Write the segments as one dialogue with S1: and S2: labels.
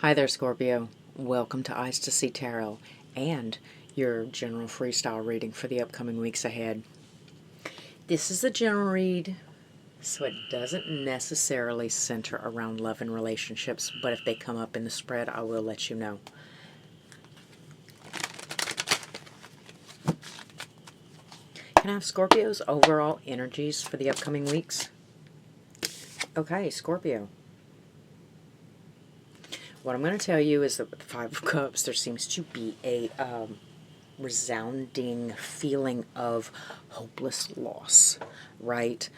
S1: Hi there, Scorpio. Welcome to Eyes to See Tarot and your general freestyle reading for the upcoming weeks ahead. This is a general read, so it doesn't necessarily center around love and relationships, but if they come up in the spread, I will let you know. Can I have Scorpio's overall energies for the upcoming weeks? Okay, Scorpio. What I'm going to tell you is that with the Five of Cups, there seems to be a resounding feeling of hopeless loss, right?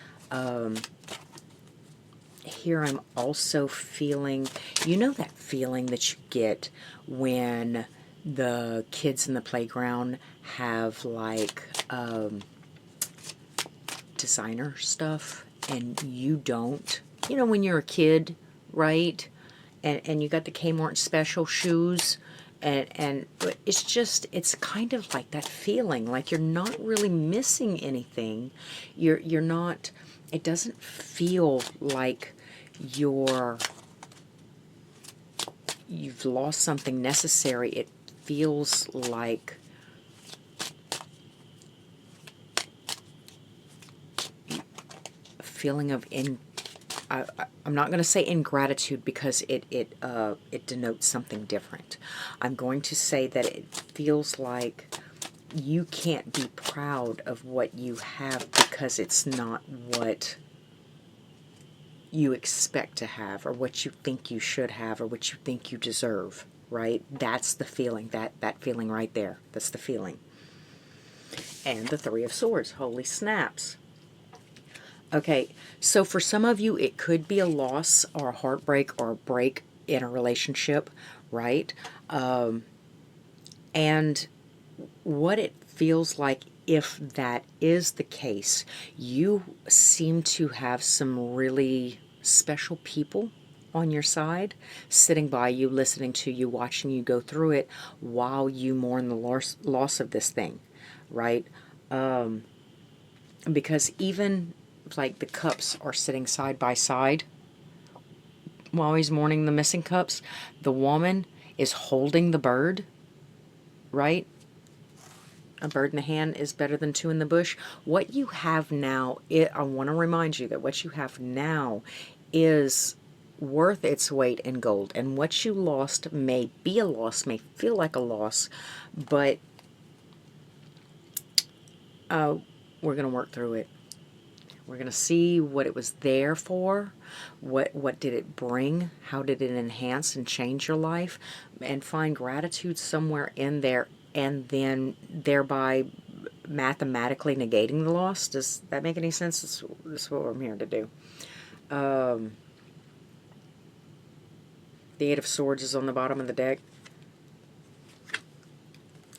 S1: Here I'm also feeling, you know that feeling that you get when the kids in the playground have like designer stuff and you don't? You know, when you're a kid, right? And you got the Kmart special shoes, and it's just, it's kind of like that feeling, like you're not really missing anything. You're not, it doesn't feel like you've lost something necessary. It feels like a feeling of I'm not going to say ingratitude because it denotes something different. I'm going to say that it feels like you can't be proud of what you have because it's not what you expect to have, or what you think you should have, or what you think you deserve, right? That's the feeling, that feeling right there. That's the feeling. And the Three of Swords. Holy snaps. Okay, so for some of you, it could be a loss or a heartbreak or a break in a relationship, right? And what it feels like, if that is the case, you seem to have some really special people on your side, sitting by you, listening to you, watching you go through it while you mourn the loss of this thing, right? Because even like the cups are sitting side by side while he's mourning the missing cups, the woman is holding the bird, right? A bird in the hand is better than two in the bush. What you have now, I want to remind you that what you have now is worth its weight in gold. And what you lost may be a loss, may feel like a loss, but we're going to work through it. We're going to see what it was there for, what did it bring, how did it enhance and change your life, and find gratitude somewhere in there, and then thereby mathematically negating the loss. Does that make any sense? This is what I'm here to do. The Eight of Swords is on the bottom of the deck.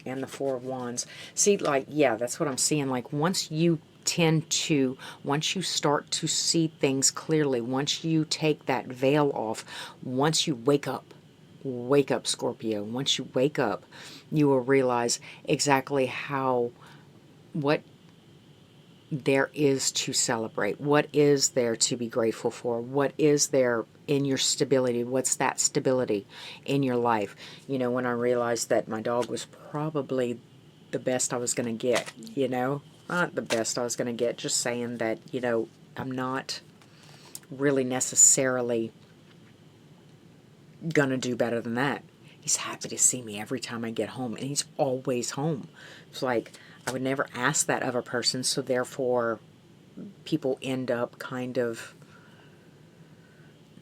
S1: And the Four of Wands. See, like, yeah, that's what I'm seeing. Like, once you start to see things clearly, once you take that veil off, once you wake up, Scorpio, once you wake up, you will realize exactly what there is to celebrate, what is there to be grateful for, what is there in your stability, what's that stability in your life. You know, when I realized that my dog was probably the best I was going to get, you know, not the best I was going to get, just saying that, you know, I'm not really necessarily going to do better than that. He's happy to see me every time I get home, and he's always home. It's like, I would never ask that of a person, so therefore people end up kind of,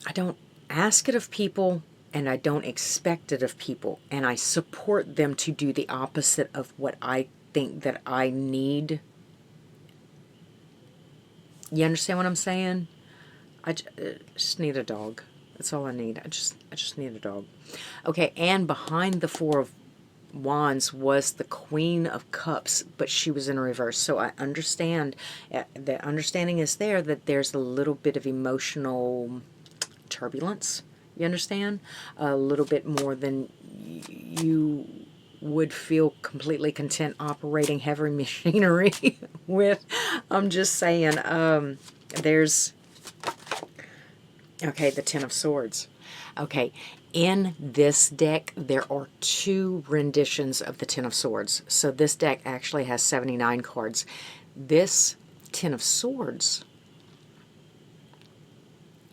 S1: I don't ask it of people, and I don't expect it of people, and I support them to do the opposite of what I think that I need. You understand what I'm saying? I just need a dog. That's all I need. I just need a dog. Okay, and behind the Four of Wands was the Queen of Cups, but she was in reverse. So I understand, the understanding is there that there's a little bit of emotional turbulence. You understand? A little bit more than you would feel completely content operating heavy machinery with. I'm just saying, there's, okay, the Ten of Swords. Okay, in this deck, there are 2 renditions of the Ten of Swords. So this deck actually has 79 cards. This Ten of Swords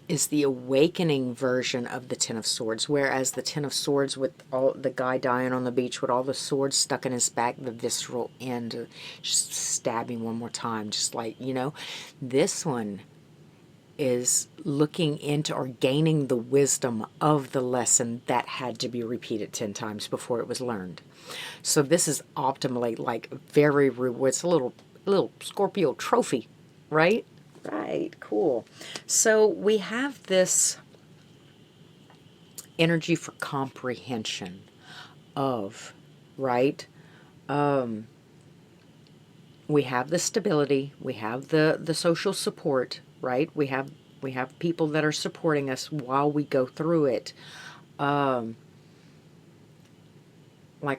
S1: is the awakening version of the Ten of Swords, whereas the Ten of Swords with all the guy dying on the beach with all the swords stuck in his back, the visceral end, just stabbing one more time, just like, you know. This one is looking into or gaining the wisdom of the lesson that had to be repeated 10 times before it was learned. So this is optimally like very reward. It's a little Scorpio trophy, right? Right, cool. So we have this energy for comprehension of, right? We have the stability, we have the social support, right? We have people that are supporting us while we go through it. Like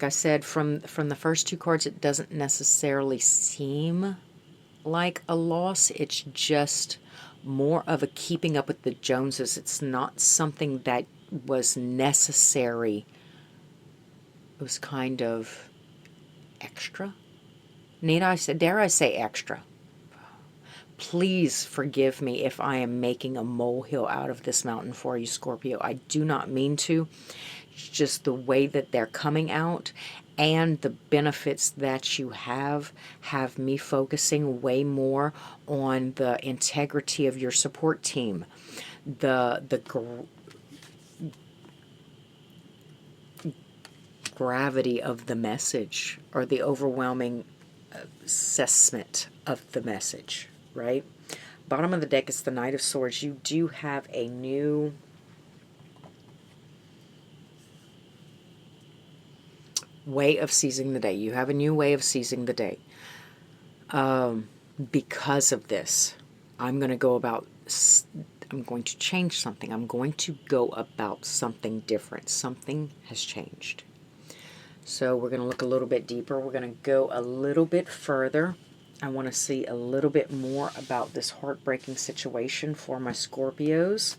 S1: I said, from the first 2 cards, it doesn't necessarily seem like a loss. It's just more of a keeping up with the Joneses. It's not something that was necessary. It was kind of extra. Dare I say extra? Please forgive me if I am making a molehill out of this mountain for you, Scorpio. I do not mean to. It's just the way that they're coming out and the benefits that you have me focusing way more on the integrity of your support team, the gravity of the message, or the overwhelming assessment of the message, right? Bottom of the deck is the Knight of Swords. You do have a new way of seizing the day. You have a new way of seizing the day. Because of this, I'm going to change something. I'm going to go about something different. Something has changed. So we're going to look a little bit deeper. We're going to go a little bit further. I want to see a little bit more about this heartbreaking situation for my Scorpios.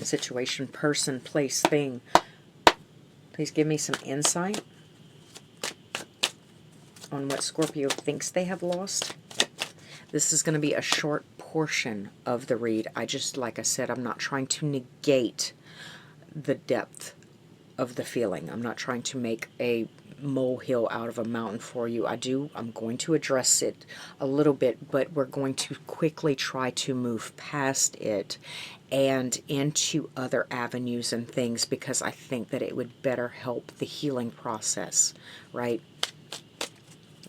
S1: Situation, person, place, thing. Please give me some insight on what Scorpio thinks they have lost. This is going to be a short portion of the read. Like I said, I'm not trying to negate the depth of the feeling. I'm not trying to make a molehill out of a mountain for you. I'm going to address it a little bit, but we're going to quickly try to move past it and into other avenues and things, because I think that it would better help the healing process, right?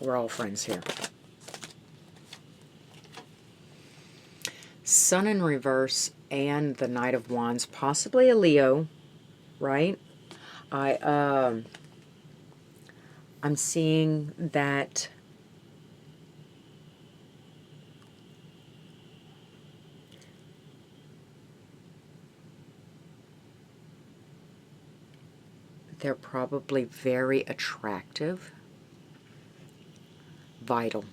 S1: We're all friends here. Sun in reverse and the Knight of Wands, possibly a Leo, right? I'm seeing that they're probably very attractive. Vital.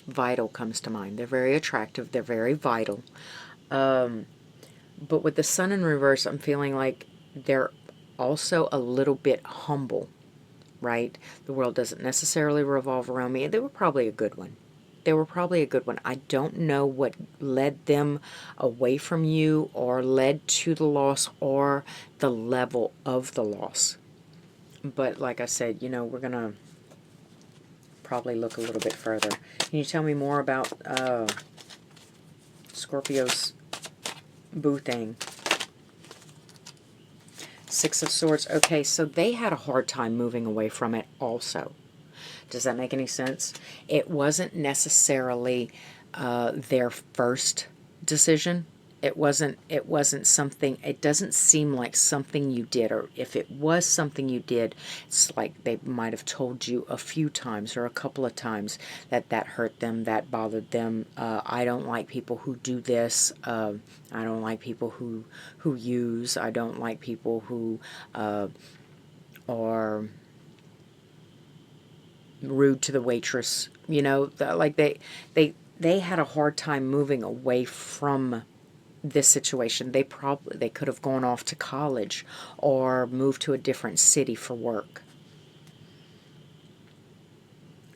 S1: Vital comes to mind. They're very attractive. They're very vital. But with the Sun in reverse, I'm feeling like they're also a little bit humble, right? The world doesn't necessarily revolve around me. They were probably a good one. They were probably a good one. I don't know what led them away from you or led to the loss or the level of the loss. But like I said, you know, we're going to probably look a little bit further. Can you tell me more about Scorpio's boo thing? Six of Swords. Okay, so they had a hard time moving away from it also. Does that make any sense? It wasn't necessarily their first decision. It wasn't something, it doesn't seem like something you did, or if it was something you did, it's like they might have told you a few times or a couple of times that hurt them, that bothered them. I don't like people who do this. I don't like people who use. I don't like people who are rude to the waitress. You know, like they had a hard time moving away from this situation. They could have gone off to college or moved to a different city for work.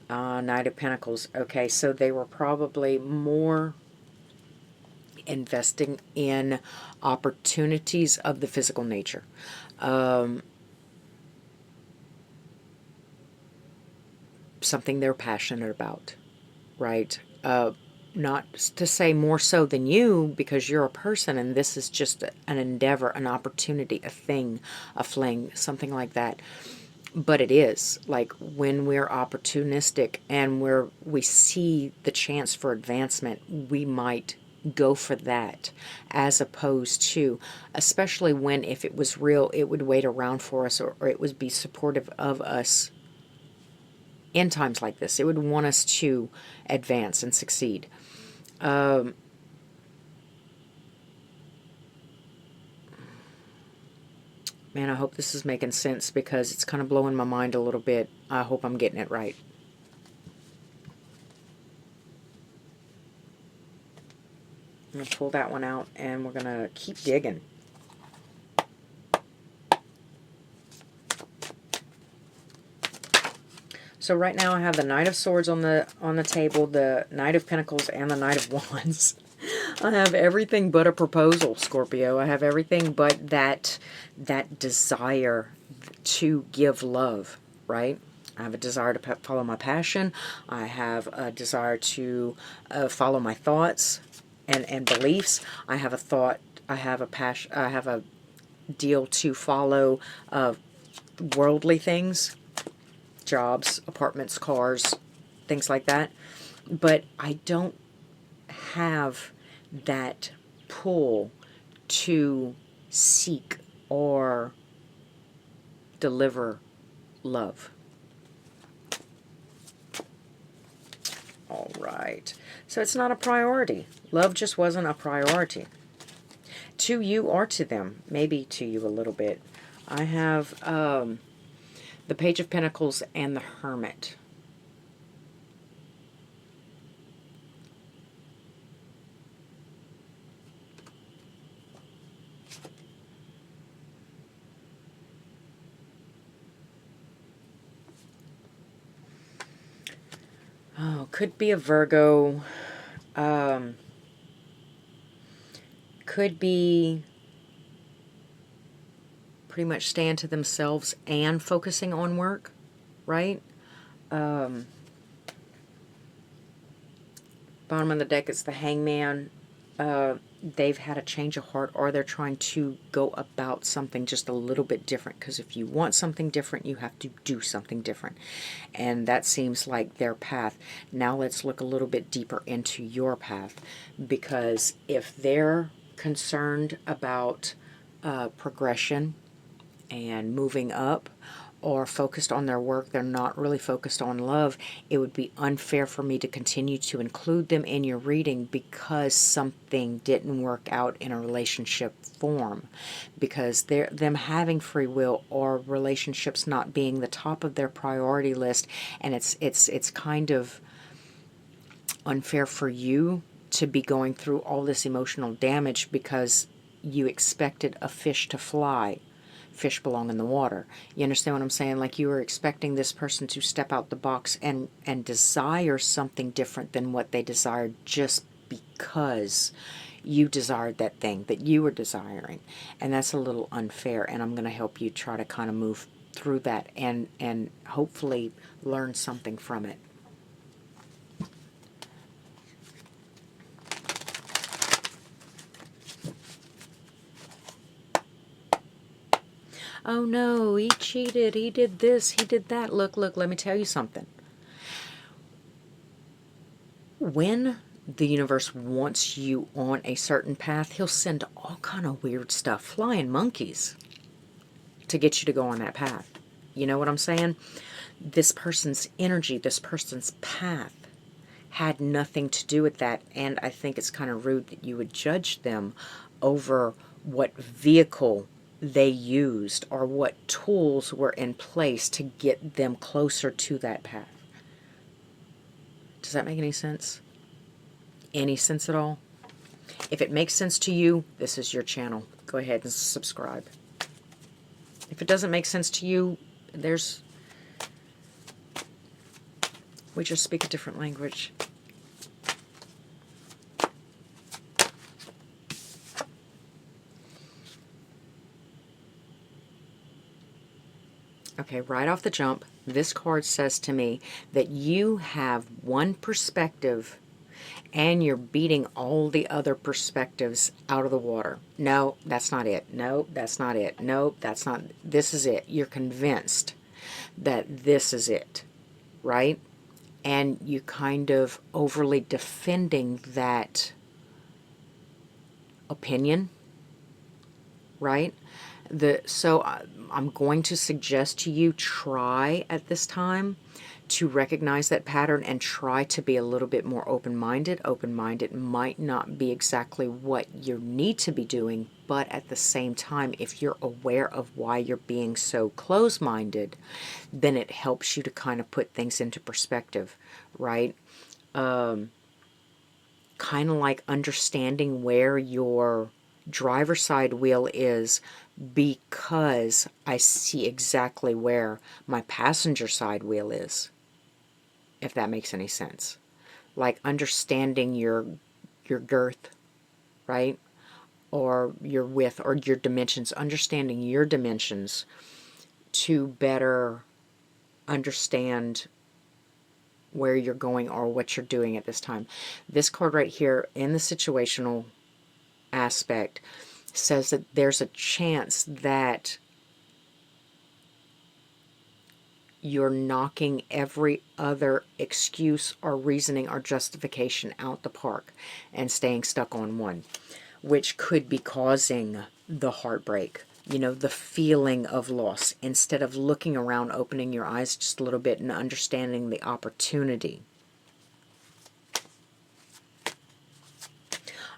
S1: Knight of Pentacles. Okay, so they were probably more investing in opportunities of the physical nature. Something they're passionate about, right? Not to say more so than you, because you're a person and this is just an endeavor, an opportunity, a thing, a fling, something like that. But it is like when we're opportunistic and we see the chance for advancement, we might go for that, as opposed to, especially when if it was real, it would wait around for us, or it would be supportive of us in times like this. It would want us to advance and succeed. Man, I hope this is making sense, because it's kind of blowing my mind a little bit. I hope I'm getting it right. I'm going to pull that one out, and we're going to keep digging. So right now I have the Knight of Swords on the table, the Knight of Pentacles, and the Knight of Wands. I have everything but a proposal, Scorpio. I have everything but that desire to give love, right? I have a desire to follow my passion. I have a desire to follow my thoughts and beliefs. I have a thought. I have a passion. I have a deal to follow worldly things, jobs, apartments, cars, things like that. But I don't have that pull to seek or deliver love. All right. So it's not a priority. Love just wasn't a priority. To you or to them. Maybe to you a little bit. I have the Page of Pentacles and the Hermit. Oh, could be a Virgo. Could be pretty much staying to themselves and focusing on work, right? Bottom of the deck is the Hangman. They've had a change of heart, or they're trying to go about something just a little bit different, because if you want something different, you have to do something different, and that seems like their path. Now let's look a little bit deeper into your path, because if they're concerned about progression and moving up, or focused on their work, they're not really focused on love, it would be unfair for me to continue to include them in your reading because something didn't work out in a relationship form. Because them having free will, or relationships not being the top of their priority list, and it's kind of unfair for you to be going through all this emotional damage because you expected a fish to fly. Fish belong in the water. You understand what I'm saying? Like, you were expecting this person to step out the box and desire something different than what they desired, just because you desired that thing that you were desiring. And that's a little unfair, and I'm going to help you try to kind of move through that and hopefully learn something from it. Oh no, he cheated, he did this, he did that. Look, let me tell you something. When the universe wants you on a certain path, he'll send all kind of weird stuff, flying monkeys, to get you to go on that path. You know what I'm saying? This person's energy, this person's path had nothing to do with that, and I think it's kind of rude that you would judge them over what vehicle they used or what tools were in place to get them closer to that path. Does that make any sense? Any sense at all? If it makes sense to you, this is your channel. Go ahead and subscribe. If it doesn't make sense to you, we just speak a different language. Okay, right off the jump, this card says to me that you have one perspective and you're beating all the other perspectives out of the water. No, that's not it. No, that's not it. No, that's not. This is it. You're convinced that this is it, right? And you kind of overly defending that opinion, right? So I'm going to suggest to you, try at this time to recognize that pattern and try to be a little bit more open-minded. Open-minded might not be exactly what you need to be doing, but at the same time, if you're aware of why you're being so close-minded, then it helps you to kind of put things into perspective, right? Kind of like understanding where your driver's side wheel is, because I see exactly where my passenger side wheel is, if that makes any sense. Like understanding your girth, right? Or your width or your dimensions, understanding your dimensions to better understand where you're going or what you're doing at this time. This card right here in the situational aspect says that there's a chance that you're knocking every other excuse or reasoning or justification out the park and staying stuck on one, which could be causing the heartbreak, you know, the feeling of loss, instead of looking around, opening your eyes just a little bit and understanding the opportunity.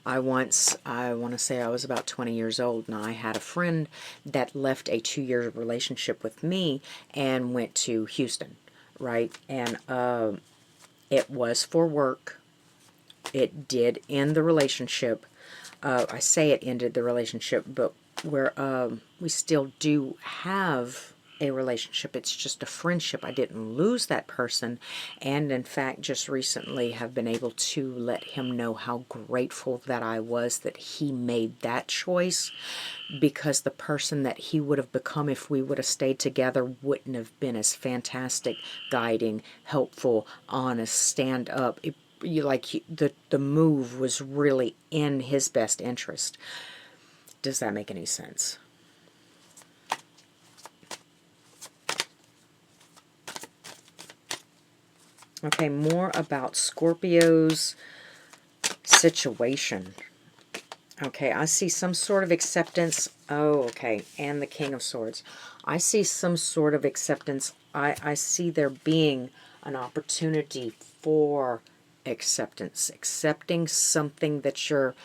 S1: I want to say I was about 20 years old, and I had a friend that left a 2-year relationship with me and went to Houston, right? And it was for work. It did end the relationship. I say it ended the relationship, but we still do have a relationship. It's just a friendship. I didn't lose that person, and in fact just recently have been able to let him know how grateful that I was that he made that choice, because the person that he would have become if we would have stayed together wouldn't have been as fantastic, guiding, helpful, honest, stand up. The move was really in his best interest. Does that make any sense? Okay, more about Scorpio's situation. Okay, I see some sort of acceptance. Oh, okay, and the King of Swords. I see some sort of acceptance. I see there being an opportunity for acceptance. Accepting something that you're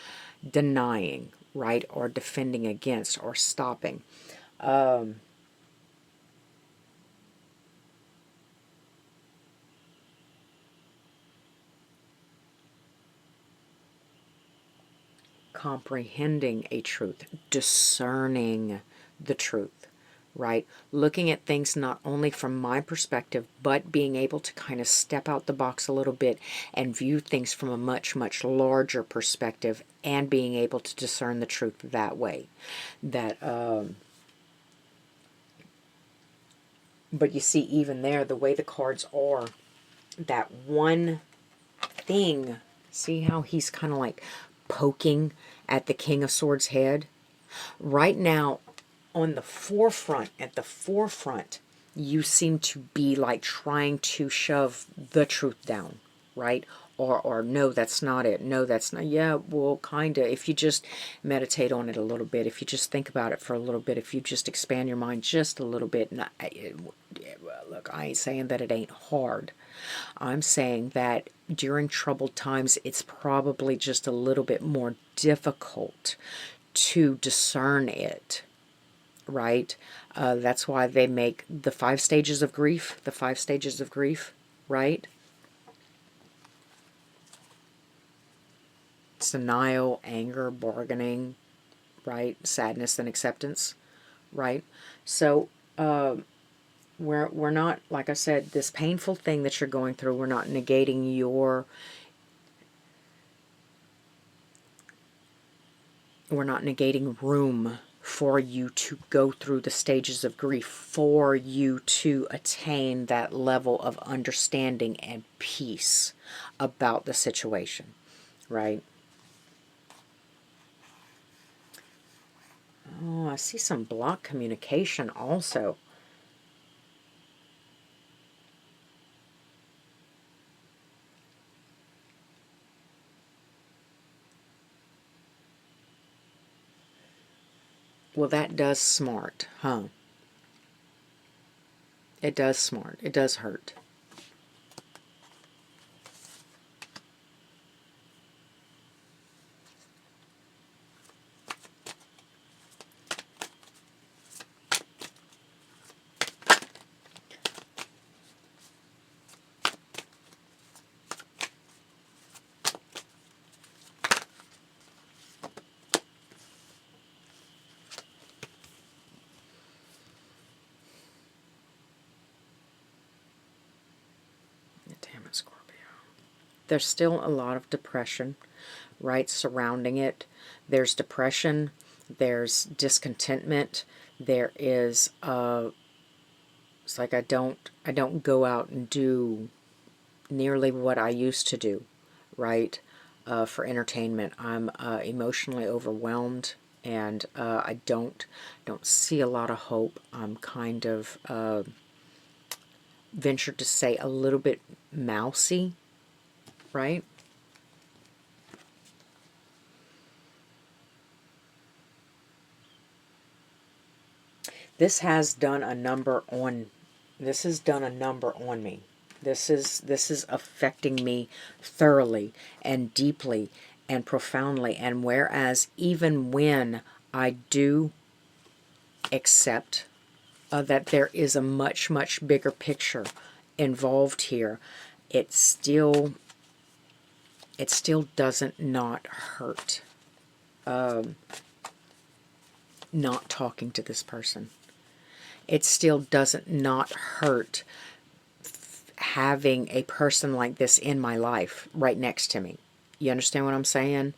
S1: denying, right? Or defending against or stopping. Comprehending a truth, discerning the truth, right? Looking at things not only from my perspective, but being able to kind of step out the box a little bit and view things from a much, much larger perspective, and being able to discern the truth that way. But you see, even there, the way the cards are, that one thing, see how he's kind of like poking at the King of Swords' head? Right now, on the forefront, at the forefront, you seem to be like trying to shove the truth down, right? Or no, that's not it. No, that's not. Yeah, well, kind of. If you just meditate on it a little bit, if you just think about it for a little bit, if you just expand your mind just a little bit. Look, I ain't saying that it ain't hard. I'm saying that during troubled times, it's probably just a little bit more difficult to discern it, right? That's why they make the 5 stages of grief, right? denial, anger, bargaining, right? Sadness and acceptance, right? So we're not, like I said, this painful thing that you're going through, we're not negating we're not negating room for you to go through the stages of grief, for you to attain that level of understanding and peace about the situation, right? Oh, I see some blocked communication also. Well, that does smart, huh? It does smart. It does hurt. Damn it, Scorpio. There's still a lot of depression, right, surrounding it. There's depression, there's discontentment, there is it's like I don't go out and do nearly what I used to do, right? For entertainment. I'm emotionally overwhelmed, and I don't see a lot of hope. I'm kind of ventured to say a little bit mousy, right? This has done a number on me. This is affecting me thoroughly and deeply and profoundly. And whereas even when I do accept that there is a much, much bigger picture involved here, it still doesn't not hurt not talking to this person. It still doesn't not hurt having a person like this in my life right next to me. You understand what I'm saying?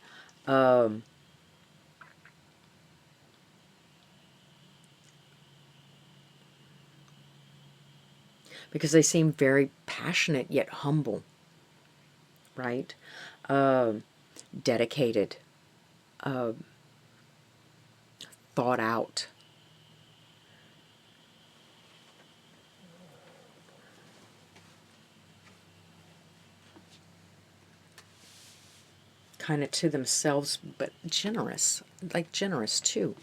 S1: Because they seem very passionate yet humble, right? Dedicated, thought out. Kind of to themselves, but generous, like generous too.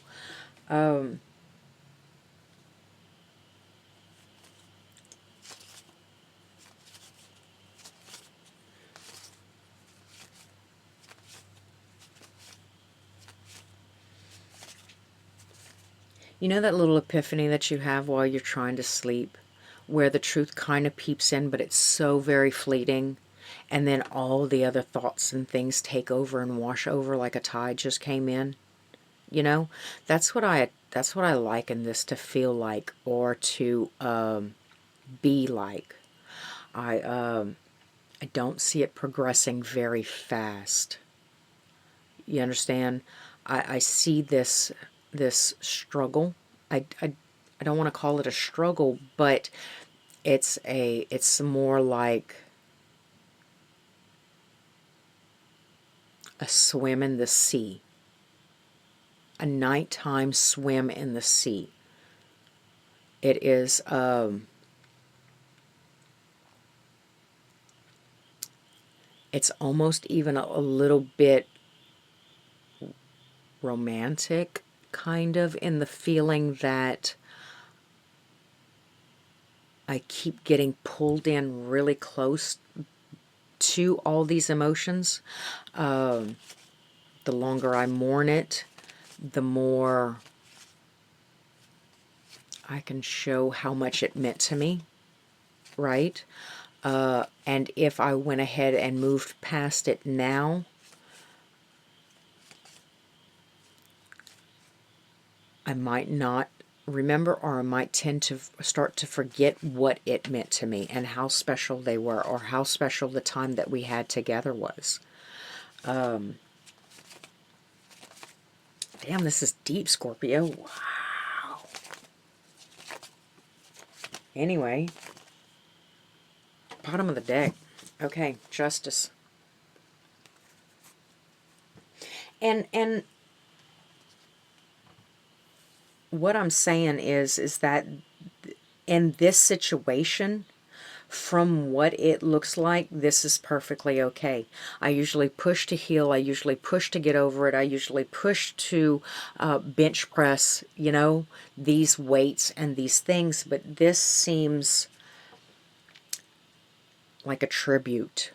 S1: You know that little epiphany that you have while you're trying to sleep, where the truth kind of peeps in, but it's so very fleeting, and then all the other thoughts and things take over and wash over like a tide just came in? You know, that's what I liken this to feel like, or to be like. I don't see it progressing very fast. You understand? I see this struggle. I don't want to call it a struggle, but it's more like a swim in the sea. A nighttime swim in the sea. It is it's almost even a little bit romantic, kind of, in the feeling that I keep getting pulled in really close to all these emotions. The longer I mourn it, the more I can show how much it meant to me, right? And if I went ahead and moved past it now, I might not remember, or I might tend to start to forget what it meant to me and how special they were, or how special the time that we had together was. Damn, this is deep, Scorpio. Wow. Anyway, bottom of the deck. Okay, Justice. And what I'm saying is that in this situation, from what it looks like, this is perfectly okay. I usually push to heal. I usually push to get over it. I usually push to bench press, you know, these weights and these things. But this seems like a tribute,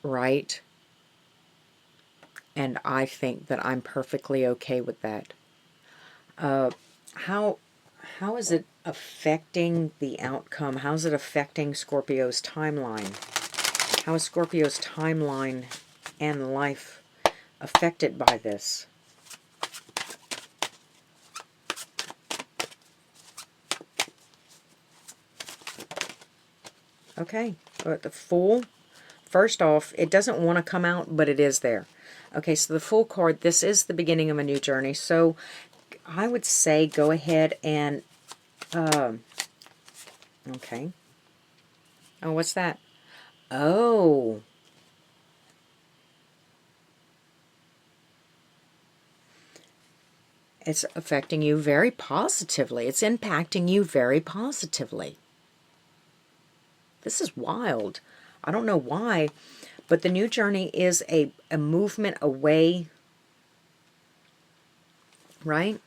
S1: right? And I think that I'm perfectly okay with that. How how is it affecting the outcome? How is it affecting Scorpio's timeline? How is Scorpio's timeline and life affected by this? Okay, but the Fool, first off, it doesn't want to come out, but it is there. Okay, so the Fool card, this is the beginning of a new journey. So I would say go ahead and, okay. Oh, what's that? Oh, it's affecting you very positively. It's impacting you very positively. This is wild. I don't know why, but the new journey is a movement away, right?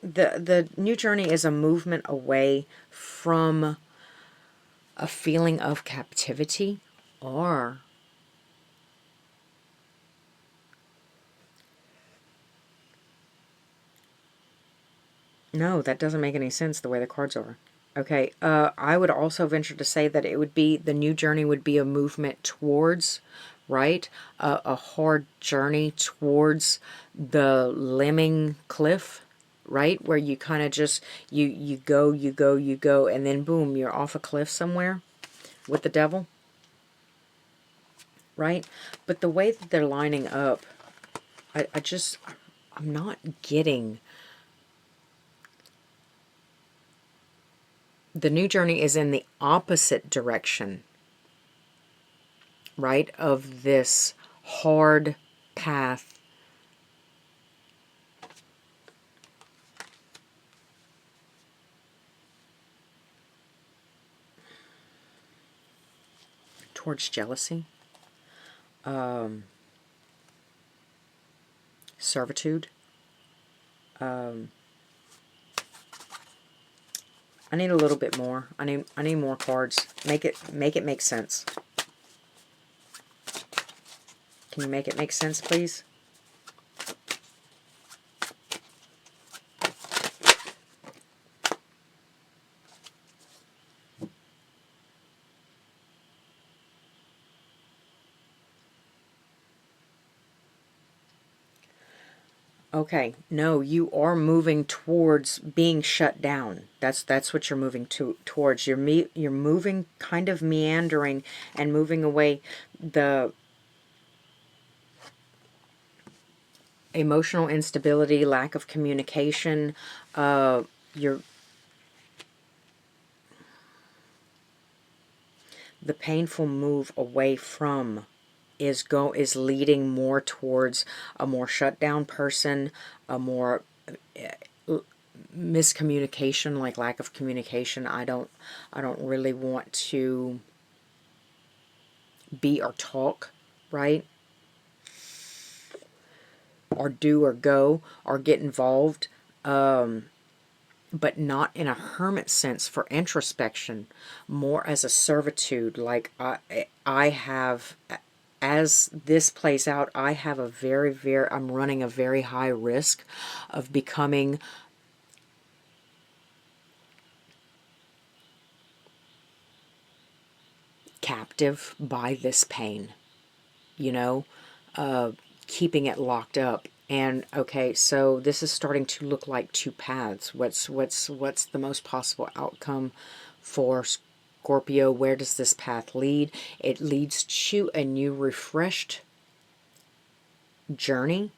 S1: The new journey is a movement away from a feeling of captivity, or no, that doesn't make any sense the way the cards are. Okay, I would also venture to say that it would be, the new journey would be a movement towards, right? A hard journey towards the lemming cliff, right? Where you kind of just, you go, you go, you go, and then boom, you're off a cliff somewhere with the devil, right? But the way that they're lining up, I'm not getting. The new journey is in the opposite direction, right, of this hard path. Towards jealousy, servitude. I need a little bit more. I need more cards. Make it make sense. Can you make it make sense, please? Okay, no, you are moving towards being shut down. That's what you're moving towards. You're moving, kind of meandering and moving away. The emotional instability, lack of communication, you're, the painful move away from is leading more towards a more shut down person, a more miscommunication, like lack of communication. I don't really want to be or talk, right? Or do or go or get involved, but not in a hermit sense for introspection, more as a servitude. Like I have, as this plays out, I have a I'm running a very high risk of becoming captive by this pain, you know, keeping it locked up. And okay, so this is starting to look like two paths. What's the most possible outcome for Scorpio? Where does this path lead? It leads to a new, refreshed journey,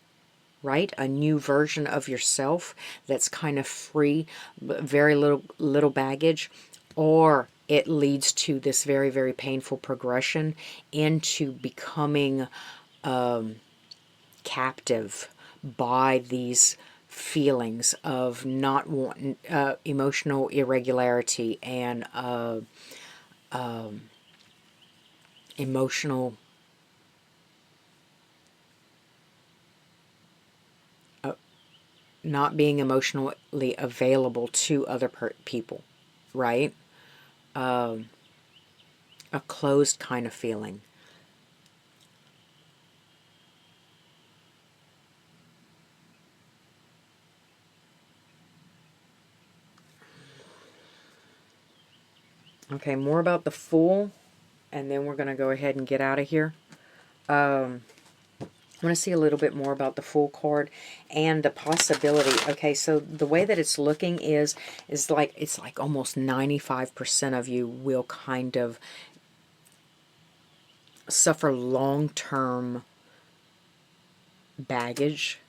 S1: right? A new version of yourself that's kind of free, very little baggage. Or it leads to this very, very painful progression into becoming captive by these feelings of not wanting, emotional irregularity, and emotional not being emotionally available to other people, right? A closed kind of feeling. Okay, more about the Fool, and then we're going to go ahead and get out of here. I want to see a little bit more about the Fool card and the possibility. Okay, so the way that it's looking is like, it's like almost 95% of you will kind of suffer long-term baggage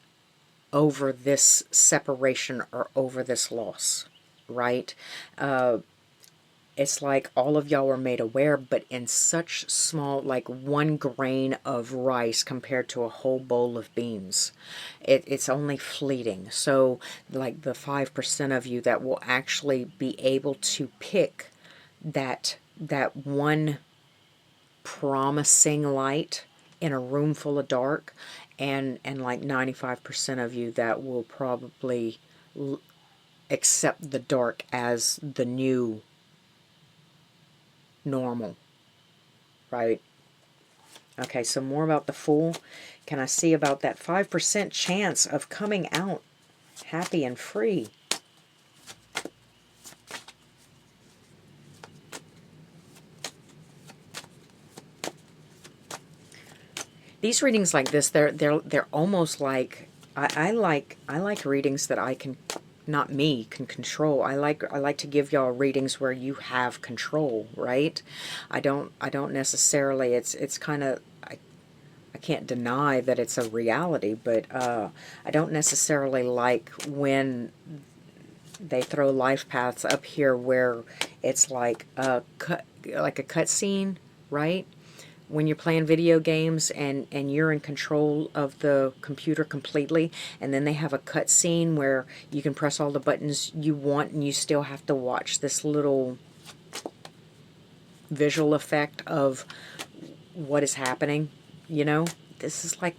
S1: over this separation or over this loss, right? It's like all of y'all were made aware, but in such small, like 1 grain of rice compared to a whole bowl of beans. It's only fleeting. So like the 5% of you that will actually be able to pick that one promising light in a room full of dark, and like 95% of you that will probably accept the dark as the new normal, right? Okay, so more about the Fool. Can I see about that 5% chance of coming out happy and free? These readings like this, they're almost like, I like readings that I can, not me, can control. I like to give y'all readings where you have control, right? I don't necessarily, it's kind of, I can't deny that it's a reality, but I don't necessarily like when they throw life paths up here where it's like a cutscene, right? When you're playing video games and you're in control of the computer completely, and then they have a cutscene where you can press all the buttons you want and you still have to watch this little visual effect of what is happening, you know? This is like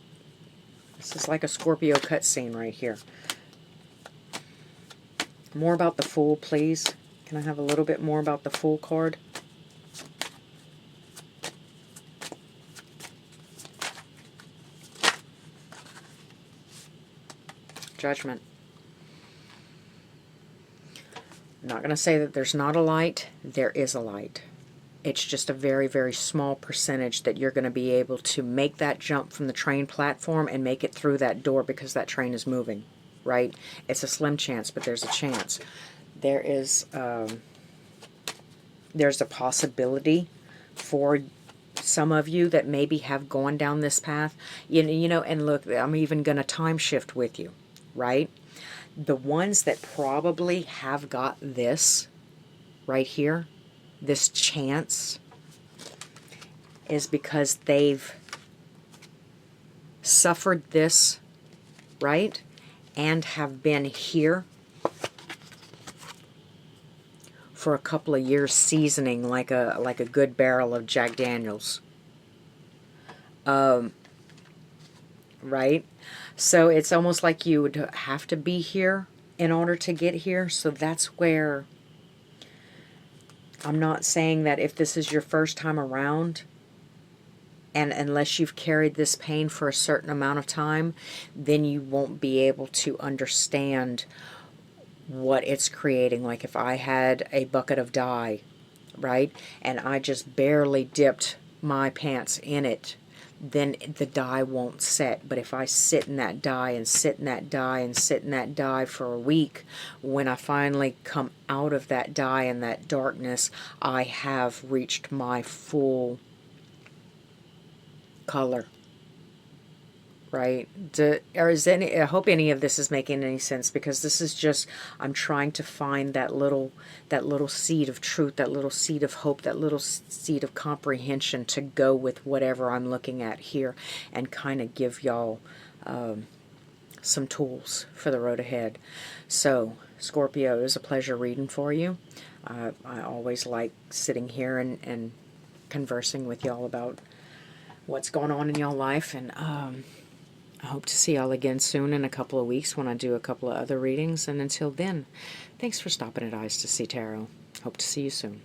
S1: a Scorpio cutscene right here. More about the Fool, please. Can I have a little bit more about the Fool card? Judgment. I'm not going to say that there's not a light. There is a light. It's just a very, very small percentage that you're going to be able to make that jump from the train platform and make it through that door because that train is moving, right? It's a slim chance, but there's a chance. There is, there's a possibility for some of you that maybe have gone down this path. You know, and look, I'm even going to time shift with you, right? The ones that probably have got this right here, this chance, is because they've suffered this, right? And have been here for a couple of years seasoning like a good barrel of Jack Daniels. Right? So it's almost like you would have to be here in order to get here. So that's where I'm not saying that if this is your first time around, and unless you've carried this pain for a certain amount of time, then you won't be able to understand what it's creating. Like if I had a bucket of dye, right, and I just barely dipped my pants in it, then the die won't set. But if I sit in that die and sit in that die and sit in that die for a week, when I finally come out of that die and that darkness, I have reached my full color. Right? I hope any of this is making any sense, because this is just, I'm trying to find that little seed of truth, that little seed of hope, that little seed of comprehension to go with whatever I'm looking at here, and kind of give y'all some tools for the road ahead. So, Scorpio, it was a pleasure reading for you. I always like sitting here and conversing with y'all about what's going on in y'all life, and I hope to see y'all again soon in a couple of weeks when I do a couple of other readings. And until then, thanks for stopping at Eyes to See Tarot. Hope to see you soon.